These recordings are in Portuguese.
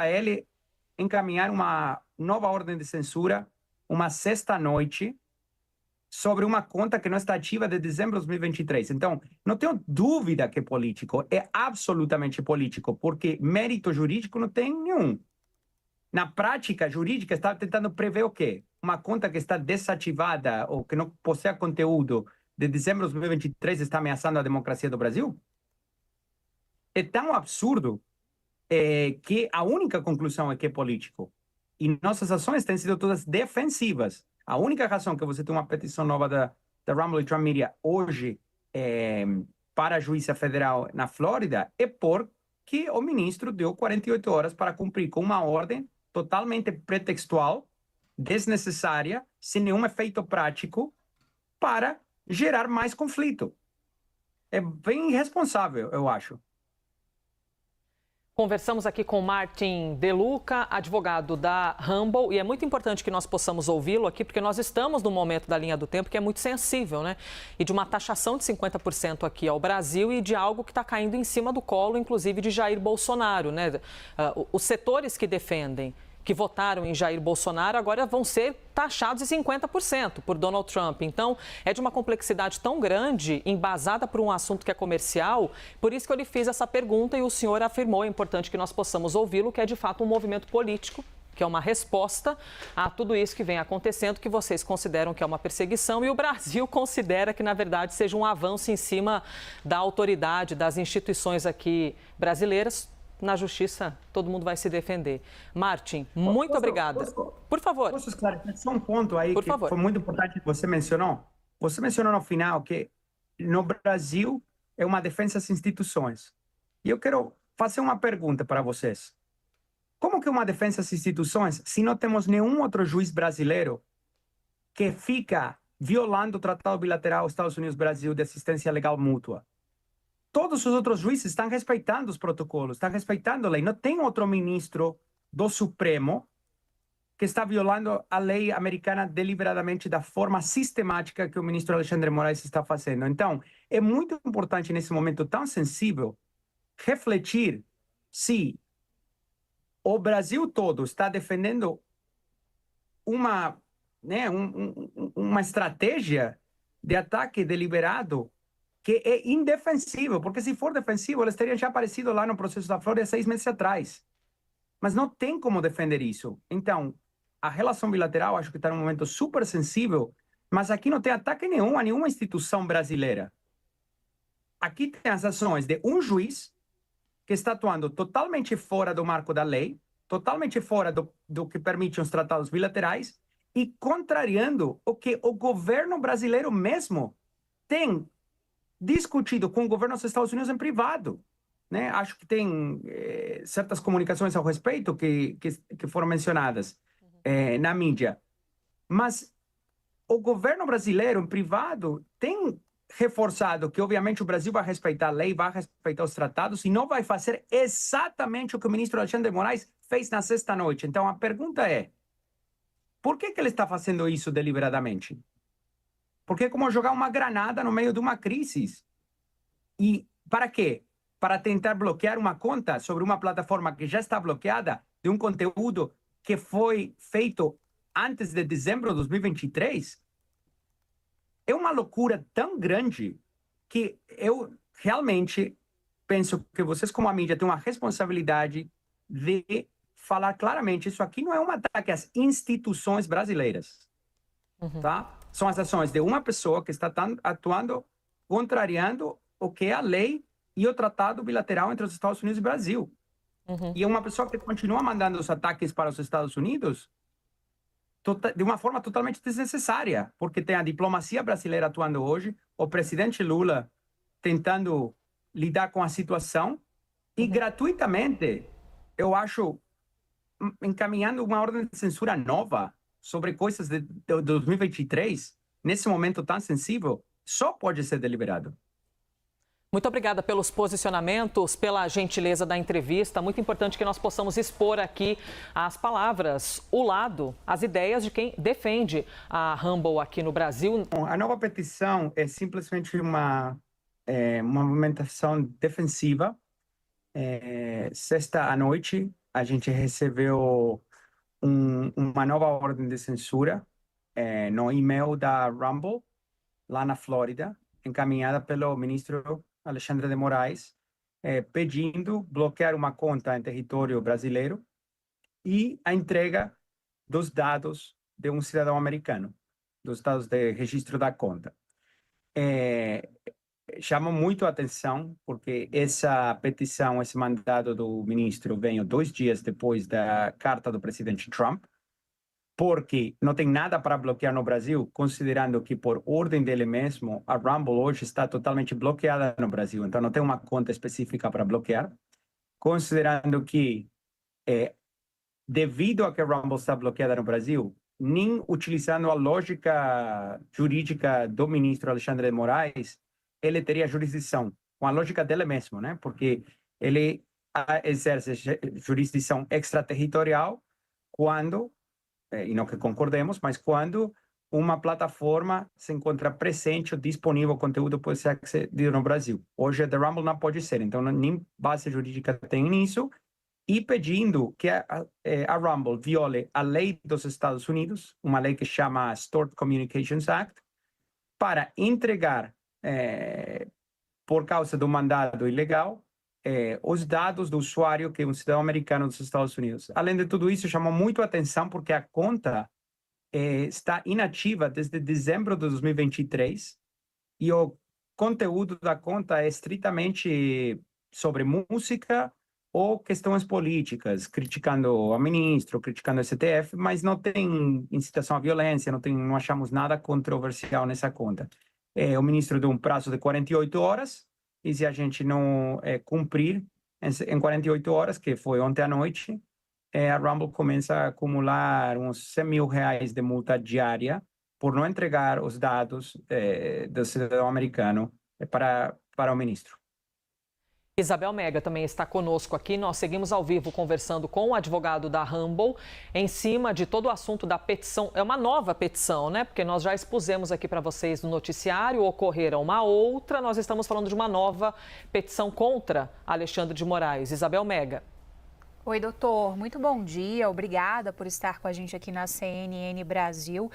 ele encaminhar uma nova ordem de censura, uma sexta-noite, sobre uma conta que não está ativa de dezembro de 2023. Então, não tenho dúvida que é político, é absolutamente político, porque mérito jurídico não tem nenhum. Na prática jurídica, está tentando prever o quê? Uma conta que está desativada ou que não possui conteúdo de dezembro de 2023 está ameaçando a democracia do Brasil? É tão absurdo que a única conclusão é que é político. E nossas ações têm sido todas defensivas. A única razão que você tem uma petição nova da Rumble e Trump Media hoje para a Juíza Federal na Flórida é porque o ministro deu 48 horas para cumprir com uma ordem totalmente pretextual, desnecessária, sem nenhum efeito prático, para gerar mais conflito. É bem irresponsável, eu acho. Conversamos aqui com Martin De Luca, advogado da Rumble, e é muito importante que nós possamos ouvi-lo aqui, porque nós estamos num momento da linha do tempo que é muito sensível, né? E de uma taxação de 50% aqui ao Brasil e de algo que está caindo em cima do colo, inclusive de Jair Bolsonaro, né? Os setores que defendem, que votaram em Jair Bolsonaro, agora vão ser taxados em 50% por Donald Trump. Então, é de uma complexidade tão grande, embasada por um assunto que é comercial, por isso que eu lhe fiz essa pergunta e o senhor afirmou, é importante que nós possamos ouvi-lo, que é de fato um movimento político, que é uma resposta a tudo isso que vem acontecendo, que vocês consideram que é uma perseguição e o Brasil considera que, na verdade, seja um avanço em cima da autoridade, das instituições aqui brasileiras. Na justiça, todo mundo vai se defender. Martin, muito obrigada. Por favor. Posso esclarecer só um ponto aí que foi muito importante que você mencionou? Você mencionou no final que no Brasil é uma defesa às instituições. E eu quero fazer uma pergunta para vocês. Como que é uma defesa às instituições se não temos nenhum outro juiz brasileiro que fica violando o Tratado Bilateral Estados Unidos-Brasil de assistência legal mútua? Todos os outros juízes estão respeitando os protocolos, estão respeitando a lei. Não tem outro ministro do Supremo que está violando a lei americana deliberadamente da forma sistemática que o ministro Alexandre de Moraes está fazendo. Então, é muito importante nesse momento tão sensível refletir se o Brasil todo está defendendo uma estratégia de ataque deliberado que é indefensível, porque se for defensivo, eles teriam já aparecido lá no processo da Flórida 6 meses atrás. Mas não tem como defender isso. Então, a relação bilateral acho que está num momento super sensível, mas aqui não tem ataque nenhum a nenhuma instituição brasileira. Aqui tem as ações de um juiz que está atuando totalmente fora do marco da lei, totalmente fora do que permitem os tratados bilaterais e contrariando o que o governo brasileiro mesmo tem discutido com o governo dos Estados Unidos em privado. Né? Acho que tem certas comunicações ao respeito que foram mencionadas na mídia. Mas o governo brasileiro, em privado, tem reforçado que, obviamente, o Brasil vai respeitar a lei, vai respeitar os tratados e não vai fazer exatamente o que o ministro Alexandre de Moraes fez na sexta-noite. Então, a pergunta é, por que ele está fazendo isso deliberadamente? Porque é como jogar uma granada no meio de uma crise. E para quê? Para tentar bloquear uma conta sobre uma plataforma que já está bloqueada de um conteúdo que foi feito antes de dezembro de 2023? É uma loucura tão grande que eu realmente penso que vocês, como a mídia, têm uma responsabilidade de falar claramente, isso aqui não é um ataque às instituições brasileiras. Tá? São as ações de uma pessoa que está atuando, contrariando o que é a lei e o tratado bilateral entre os Estados Unidos e o Brasil. E é uma pessoa que continua mandando os ataques para os Estados Unidos de uma forma totalmente desnecessária, porque tem a diplomacia brasileira atuando hoje, o presidente Lula tentando lidar com a situação e gratuitamente, eu acho, encaminhando uma ordem de censura nova sobre coisas de 2023, nesse momento tão sensível, só pode ser deliberado. Muito obrigada pelos posicionamentos, pela gentileza da entrevista. Muito importante que nós possamos expor aqui as palavras, o lado, as ideias de quem defende a Rumble aqui no Brasil. A nova petição é simplesmente uma movimentação defensiva. Sexta à noite, a gente recebeu uma nova ordem de censura no e-mail da Rumble, lá na Flórida, encaminhada pelo ministro Alexandre de Moraes, pedindo bloquear uma conta em território brasileiro e a entrega dos dados de um cidadão americano, dos dados de registro da conta. Chama muito a atenção, porque essa petição, esse mandado do ministro veio 2 dias depois da carta do presidente Trump, porque não tem nada para bloquear no Brasil, considerando que, por ordem dele mesmo, a Rumble hoje está totalmente bloqueada no Brasil, então não tem uma conta específica para bloquear, considerando que, devido a que a Rumble está bloqueada no Brasil, nem utilizando a lógica jurídica do ministro Alexandre de Moraes, ele teria jurisdição, com a lógica dele mesmo, né? Porque ele exerce jurisdição extraterritorial quando, e não que concordemos, mas quando uma plataforma se encontra presente ou disponível, o conteúdo pode ser acedido no Brasil. Hoje, a The Rumble não pode ser, então nem base jurídica tem nisso, e pedindo que a Rumble viole a lei dos Estados Unidos, uma lei que chama Stored Communications Act, para entregar, por causa do mandado ilegal, os dados do usuário que é um cidadão americano dos Estados Unidos. Além de tudo isso, chamou muito a atenção porque a conta está inativa desde dezembro de 2023 e o conteúdo da conta é estritamente sobre música ou questões políticas, criticando o ministro, criticando o STF, mas não tem incitação à violência, não achamos nada controversial nessa conta. O ministro deu um prazo de 48 horas, e se a gente não cumprir em 48 horas, que foi ontem à noite, a Rumble começa a acumular uns R$100 mil de multa diária por não entregar os dados do cidadão americano para o ministro. Isabel Mega também está conosco aqui. Nós seguimos ao vivo conversando com o advogado da Rumble em cima de todo o assunto da petição. É uma nova petição, né? Porque nós já expusemos aqui para vocês no noticiário, ocorrera uma outra. Nós estamos falando de uma nova petição contra Alexandre de Moraes. Isabel Mega. Oi, doutor. Muito bom dia. Obrigada por estar com a gente aqui na CNN Brasil.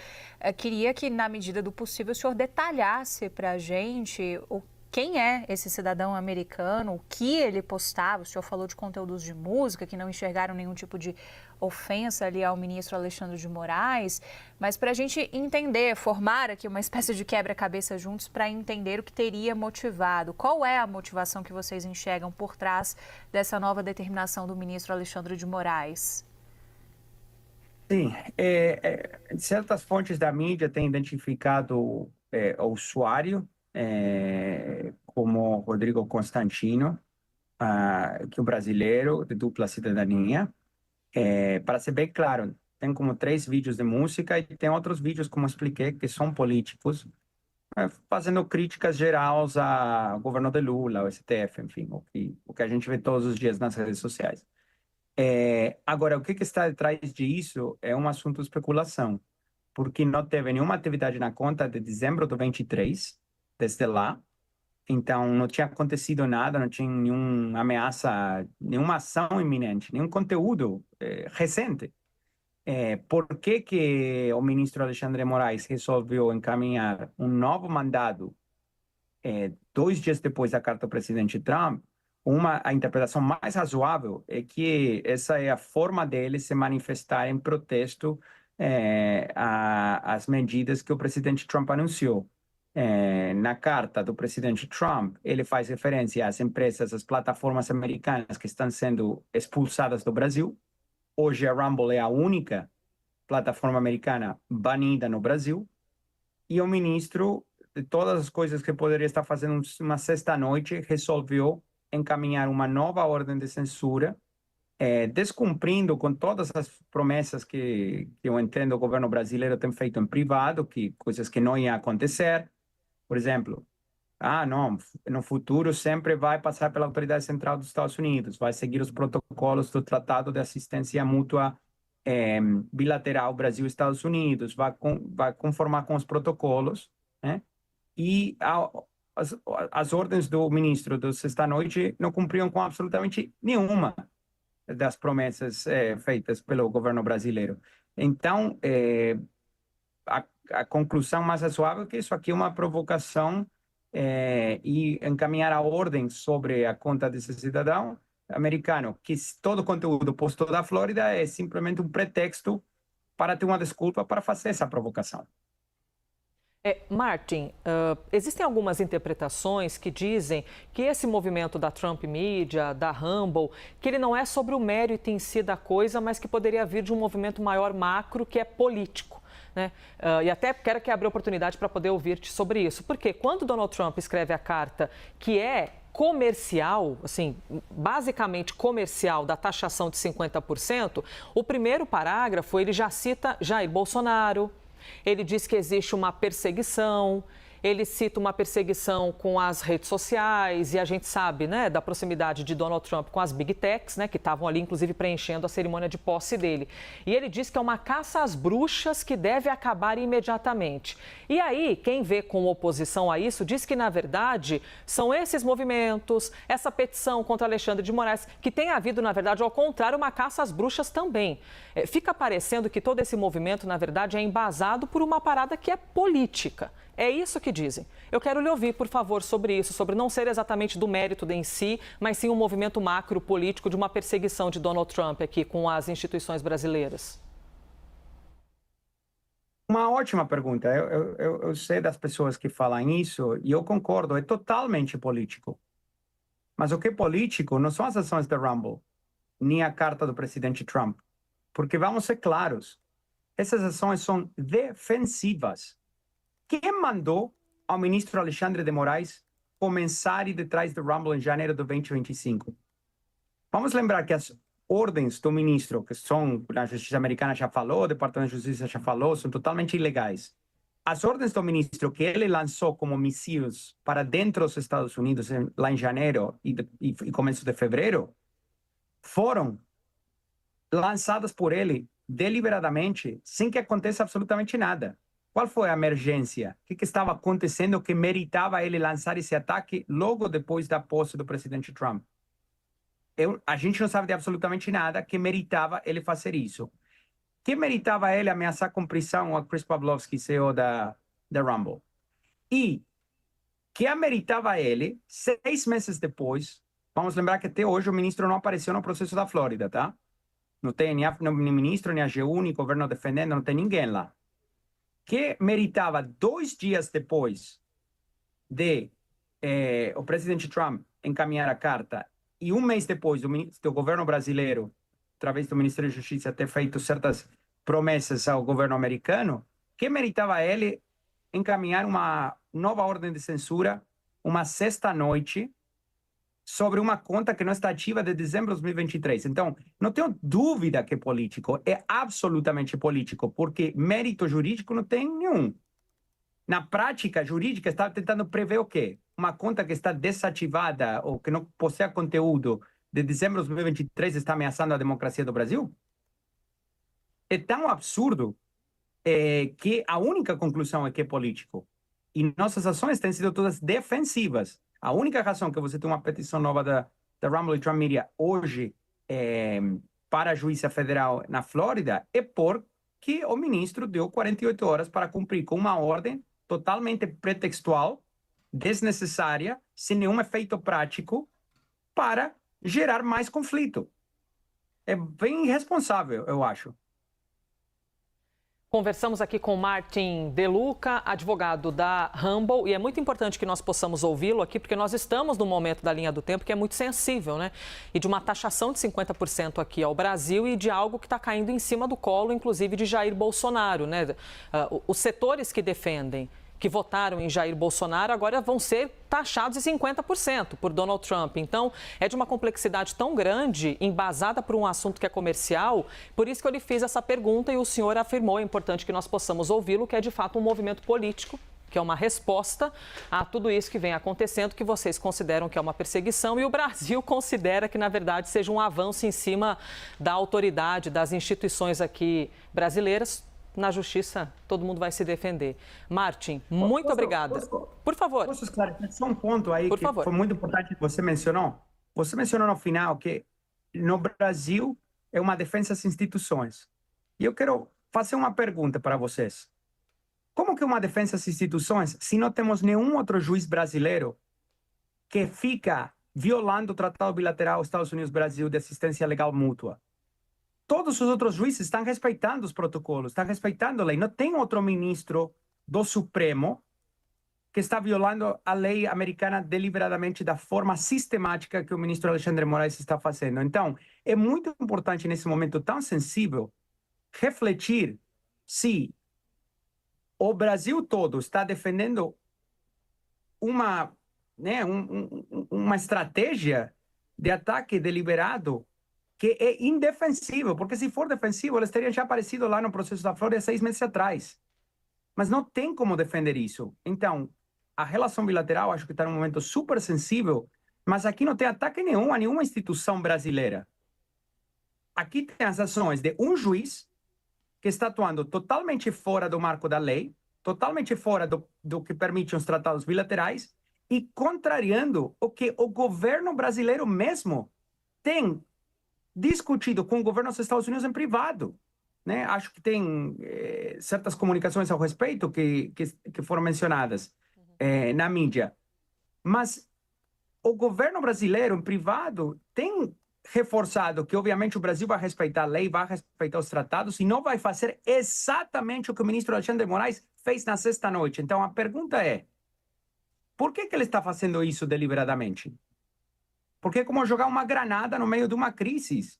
Queria que, na medida do possível, o senhor detalhasse para a gente quem é esse cidadão americano, o que ele postava. O senhor falou de conteúdos de música que não enxergaram nenhum tipo de ofensa ali ao ministro Alexandre de Moraes, mas para a gente entender, formar aqui uma espécie de quebra-cabeça juntos para entender o que teria motivado. Qual é a motivação que vocês enxergam por trás dessa nova determinação do ministro Alexandre de Moraes? Sim, certas fontes da mídia têm identificado o usuário como Rodrigo Constantino, que é um brasileiro de dupla cidadania. Para ser bem claro, tem como 3 vídeos de música e tem outros vídeos, como expliquei, que são políticos, fazendo críticas gerais ao governo de Lula, ao STF, enfim, o que a gente vê todos os dias nas redes sociais. Agora, o que está atrás disso é um assunto de especulação, porque não teve nenhuma atividade na conta de dezembro de 23, desde lá. Então, não tinha acontecido nada, não tinha nenhuma ameaça, nenhuma ação iminente, nenhum conteúdo recente. Por que o ministro Alexandre de Moraes resolveu encaminhar um novo mandado 2 dias depois da carta do presidente Trump? A interpretação mais razoável é que essa é a forma dele se manifestar em protesto às medidas que o presidente Trump anunciou. Na carta do presidente Trump, ele faz referência às empresas, às plataformas americanas que estão sendo expulsadas do Brasil. Hoje a Rumble é a única plataforma americana banida no Brasil. E o ministro, de todas as coisas que poderia estar fazendo uma sexta-noite, resolveu encaminhar uma nova ordem de censura, descumprindo com todas as promessas que eu entendo o governo brasileiro tem feito em privado, que coisas que não iam acontecer. Por exemplo, não, no futuro sempre vai passar pela Autoridade Central dos Estados Unidos, vai seguir os protocolos do Tratado de Assistência Mútua Bilateral Brasil-Estados Unidos, vai conformar com os protocolos, né? E as ordens do ministro do sexta-noite não cumpriam com absolutamente nenhuma. das promessas feitas pelo governo brasileiro. Então, a conclusão mais razoável é que isso aqui é uma provocação e encaminhar a ordem sobre a conta desse cidadão americano, que todo o conteúdo posto da Flórida é simplesmente um pretexto para ter uma desculpa para fazer essa provocação. Martin, existem algumas interpretações que dizem que esse movimento da Trump Media, da Rumble, que ele não é sobre o mérito em si da coisa, mas que poderia vir de um movimento maior macro, que é político. Né? E até quero que abra oportunidade para poder ouvir-te sobre isso. Porque quando Donald Trump escreve a carta que é comercial, assim, basicamente comercial, da taxação de 50%, o primeiro parágrafo ele já cita Jair Bolsonaro. Ele diz que existe uma perseguição, ele cita uma perseguição com as redes sociais e a gente sabe, né, da proximidade de Donald Trump com as Big Techs, né, que estavam ali, inclusive, preenchendo a cerimônia de posse dele. E ele diz que é uma caça às bruxas que deve acabar imediatamente. E aí, quem vê com oposição a isso, diz que, na verdade, são esses movimentos, essa petição contra Alexandre de Moraes, que tem havido, na verdade, ao contrário, uma caça às bruxas também. Fica parecendo que todo esse movimento, na verdade, é embasado por uma parada que é política. É isso que dizem. Eu quero lhe ouvir, por favor, sobre isso, sobre não ser exatamente do mérito em si, mas sim um movimento macro político de uma perseguição de Donald Trump aqui com as instituições brasileiras. Uma ótima pergunta. Eu sei das pessoas que falam isso e eu concordo, é totalmente político. Mas o que é político não são as ações da Rumble, nem a carta do presidente Trump. Porque vamos ser claros, essas ações são defensivas. Quem mandou ao ministro Alexandre de Moraes começar a ir detrás do Rumble em janeiro de 2025? Vamos lembrar que as ordens do ministro, que são, a Justiça Americana já falou, o Departamento de Justiça já falou, são totalmente ilegais. As ordens do ministro que ele lançou como mísseis para dentro dos Estados Unidos lá em janeiro e começo de fevereiro foram lançadas por ele deliberadamente, sem que aconteça absolutamente nada. Qual foi a emergência? O que estava acontecendo que meritava ele lançar esse ataque logo depois da posse do presidente Trump? A gente não sabe de absolutamente nada que meritava ele fazer isso. Que meritava ele ameaçar com prisão a Chris Pavlovski, CEO da Rumble? E que ameritava ele, 6 meses depois, vamos lembrar que até hoje o ministro não apareceu no processo da Flórida, tá? Não tem nem ministro, nem AGU, nem governo defendendo, não tem ninguém lá. Que meritava 2 dias depois de o presidente Trump encaminhar a carta e 1 mês depois do governo brasileiro, através do Ministério da Justiça, ter feito certas promessas ao governo americano, que meritava ele encaminhar uma nova ordem de censura, uma sexta-noite, sobre uma conta que não está ativa de dezembro de 2023. Então, não tenho dúvida que é político, é absolutamente político, porque mérito jurídico não tem nenhum. Na prática jurídica, está tentando prever o quê? Uma conta que está desativada ou que não possui conteúdo de dezembro de 2023 está ameaçando a democracia do Brasil? É tão absurdo que a única conclusão é que é político. E nossas ações têm sido todas defensivas. A única razão que você tem uma petição nova da Rumble e Trump Media hoje para a Juíza Federal na Flórida é porque o ministro deu 48 horas para cumprir com uma ordem totalmente pretextual, desnecessária, sem nenhum efeito prático, para gerar mais conflito. É bem irresponsável, eu acho. Conversamos aqui com Martin De Luca, advogado da Rumble, e é muito importante que nós possamos ouvi-lo aqui, porque nós estamos num momento da linha do tempo que é muito sensível, né? E de uma taxação de 50% aqui ao Brasil e de algo que está caindo em cima do colo, inclusive, de Jair Bolsonaro, né? Os setores que defendem, que votaram em Jair Bolsonaro, agora vão ser taxados em 50% por Donald Trump. Então, é de uma complexidade tão grande, embasada por um assunto que é comercial, por isso que eu lhe fiz essa pergunta e o senhor afirmou, é importante que nós possamos ouvi-lo, que é de fato um movimento político, que é uma resposta a tudo isso que vem acontecendo, que vocês consideram que é uma perseguição e o Brasil considera que, na verdade, seja um avanço em cima da autoridade, das instituições aqui brasileiras. Na justiça, todo mundo vai se defender. Martin, muito obrigada. Por favor. Posso esclarecer só um ponto aí que foi muito importante que você mencionou? Você mencionou no final que no Brasil é uma defesa às instituições. E eu quero fazer uma pergunta para vocês. Como que uma defesa às instituições se não temos nenhum outro juiz brasileiro que fica violando o Tratado Bilateral Estados Unidos-Brasil de assistência legal mútua? Todos os outros juízes estão respeitando os protocolos, estão respeitando a lei. Não tem outro ministro do Supremo que está violando a lei americana deliberadamente da forma sistemática que o ministro Alexandre de Moraes está fazendo. Então, é muito importante nesse momento tão sensível refletir se o Brasil todo está defendendo uma estratégia de ataque deliberado que é indefensível, porque se for defensivo, eles teriam já aparecido lá no processo da Flórida 6 meses atrás. Mas não tem como defender isso. Então, a relação bilateral acho que está num momento super sensível, mas aqui não tem ataque nenhum a nenhuma instituição brasileira. Aqui tem as ações de um juiz que está atuando totalmente fora do marco da lei, totalmente fora do que permitem os tratados bilaterais e contrariando o que o governo brasileiro mesmo tem discutido com o governo dos Estados Unidos em privado. Né? Acho que tem certas comunicações ao respeito que foram mencionadas na mídia. Mas o governo brasileiro, em privado, tem reforçado que, obviamente, o Brasil vai respeitar a lei, vai respeitar os tratados e não vai fazer exatamente o que o ministro Alexandre de Moraes fez na sexta-noite. Então, a pergunta é, por que ele está fazendo isso deliberadamente? Porque é como jogar uma granada no meio de uma crise.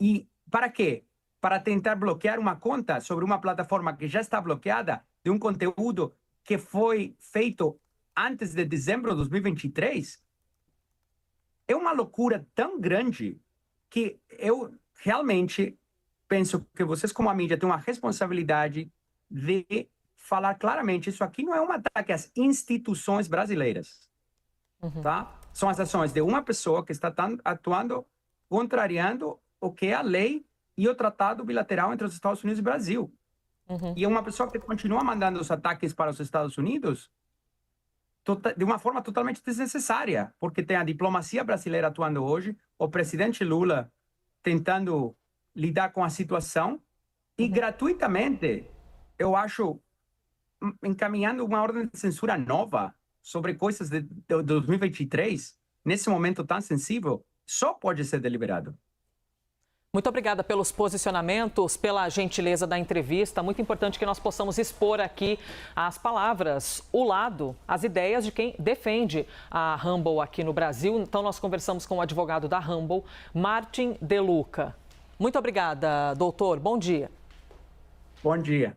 E para quê? Para tentar bloquear uma conta sobre uma plataforma que já está bloqueada de um conteúdo que foi feito antes de dezembro de 2023? É uma loucura tão grande que eu realmente penso que vocês, como a mídia, têm uma responsabilidade de falar claramente, isso aqui não é um ataque às instituições brasileiras. Tá? São as ações de uma pessoa que está atuando, contrariando o que é a lei e o tratado bilateral entre os Estados Unidos e o Brasil. E é uma pessoa que continua mandando os ataques para os Estados Unidos de uma forma totalmente desnecessária, porque tem a diplomacia brasileira atuando hoje, o presidente Lula tentando lidar com a situação e gratuitamente, eu acho, encaminhando uma ordem de censura nova sobre coisas de 2023, nesse momento tão sensível, só pode ser deliberado. Muito obrigada pelos posicionamentos, pela gentileza da entrevista. Muito importante que nós possamos expor aqui as palavras, o lado, as ideias de quem defende a Rumble aqui no Brasil. Então, nós conversamos com o advogado da Rumble, Martin De Luca. Muito obrigada, doutor. Bom dia. Bom dia.